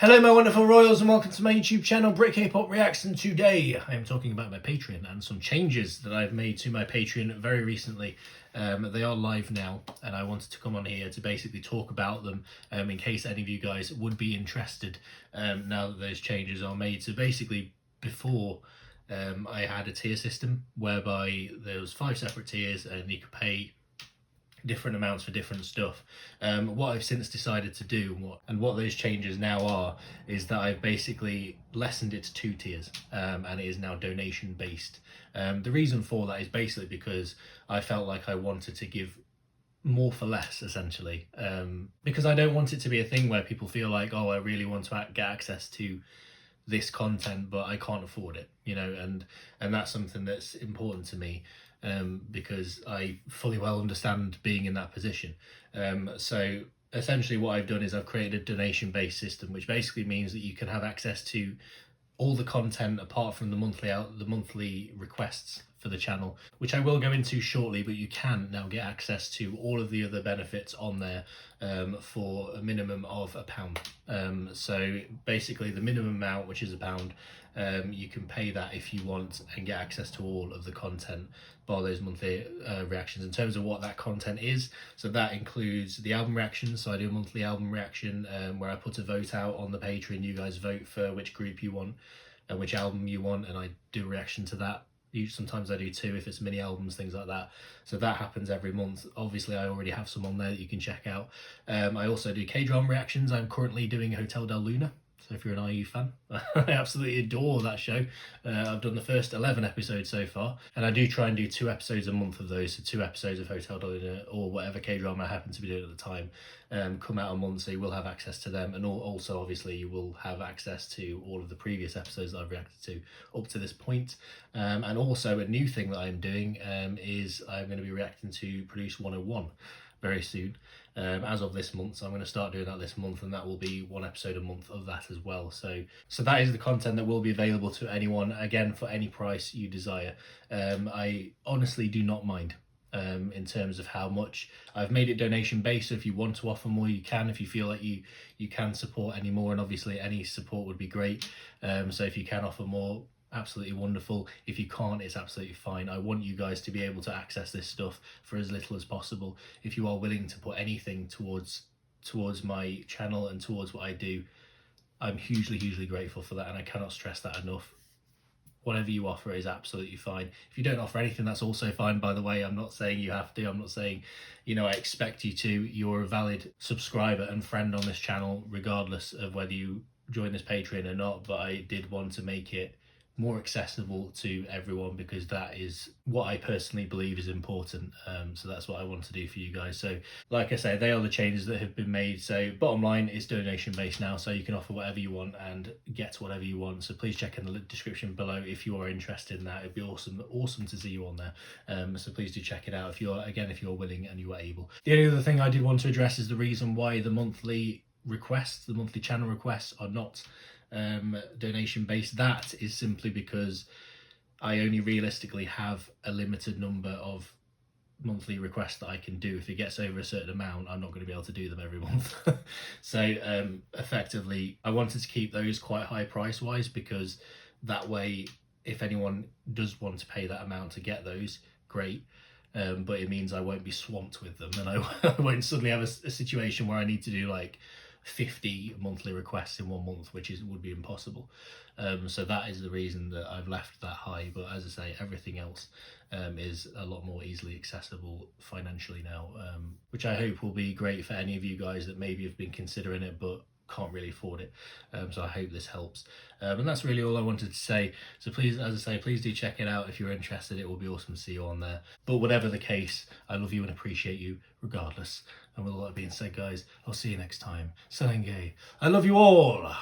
Hello my wonderful royals and welcome to my YouTube channel Brit K-Pop Reacts, and today I am talking about my Patreon and some changes that I've made to my Patreon very recently. They are live now and I wanted to come on here to basically talk about them in case any of you guys would be interested now that those changes are made. So basically before I had a tier system whereby there was 5 separate tiers and you could pay different amounts for different stuff. What I've since decided to do and what those changes now are is that I've basically lessened it to 2 tiers and it is now donation based. The reason for that is basically because I felt like I wanted to give more for less, essentially, because I don't want it to be a thing where people feel like, oh, I really want to get access to this content but I can't afford it, you know, and that's something that's important to me, because I fully well understand being in that position. So essentially what I've done is I've created a donation based system, which basically means that you can have access to all the content apart from the monthly requests for the channel, which I will go into shortly, but you can now get access to all of the other benefits on there for a minimum of £1. So basically the minimum amount, which is £1, you can pay that if you want and get access to all of the content by those monthly reactions. In terms of what that content is, so that includes the album reactions. So I do a monthly album reaction where I put a vote out on the Patreon. You guys vote for which group you want and which album you want, and I do a reaction to that. Sometimes I do 2 if it's mini albums, things like that. So that happens every month. Obviously I already have some on there that you can check out. I also do K-drama reactions. I'm currently doing Hotel Del Luna, so if you're an IU fan, I absolutely adore that show. I've done the first 11 episodes so far, and I do try and do 2 episodes a month of those, so 2 episodes of Hotel Del Luna or whatever K-drama I happen to be doing at the time come out a month, so you will have access to them, and also obviously you will have access to all of the previous episodes that I've reacted to up to this point. And also a new thing that I'm doing is I'm going to be reacting to Produce 101 very soon, as of this month. So I'm going to start doing that this month, and that will be 1 episode a month of that as well. So that is the content that will be available to anyone, again, for any price you desire. I honestly do not mind in terms of how much. I've made it donation based, so if you want to offer more you can, if you feel like you can support any more, and obviously any support would be great. So if you can offer more, absolutely wonderful. If you can't, it's absolutely fine. I want you guys to be able to access this stuff for as little as possible. If you are willing to put anything towards my channel and towards what I do, I'm hugely grateful for that, and I cannot stress that enough. Whatever you offer is absolutely fine. If you don't offer anything, that's also fine, by the way. I'm not saying you have to. I'm not saying, you know, I expect you to. You're a valid subscriber and friend on this channel regardless of whether you join this Patreon or not, but I did want to make it more accessible to everyone because that is what I personally believe is important. So that's what I want to do for you guys. So like I say, they are the changes that have been made. So bottom line, is donation based now, so you can offer whatever you want and get whatever you want. So please check in the description below if you are interested in that. It'd be awesome to see you on there. So please do check it out if you're willing and you are able. The only other thing I did want to address is the reason why the monthly channel requests are not donation based. That is simply because I only realistically have a limited number of monthly requests that I can do. If it gets over a certain amount, I'm not going to be able to do them every month. So effectively I wanted to keep those quite high price wise, because that way if anyone does want to pay that amount to get those, great. But it means I won't be swamped with them, and I won't suddenly have a situation where I need to do like 50 monthly requests in 1 month, which would be impossible. So that is the reason that I've left that high. But as I say, everything else is a lot more easily accessible financially now, which I hope will be great for any of you guys that maybe have been considering it but can't really afford it. So I hope this helps, and that's really all I wanted to say. So please, as I say, please do check it out if you're interested. It will be awesome to see you on there. But whatever the case, I love you and appreciate you regardless. And with all that being said, guys, I'll see you next time. Selenge, I love you all.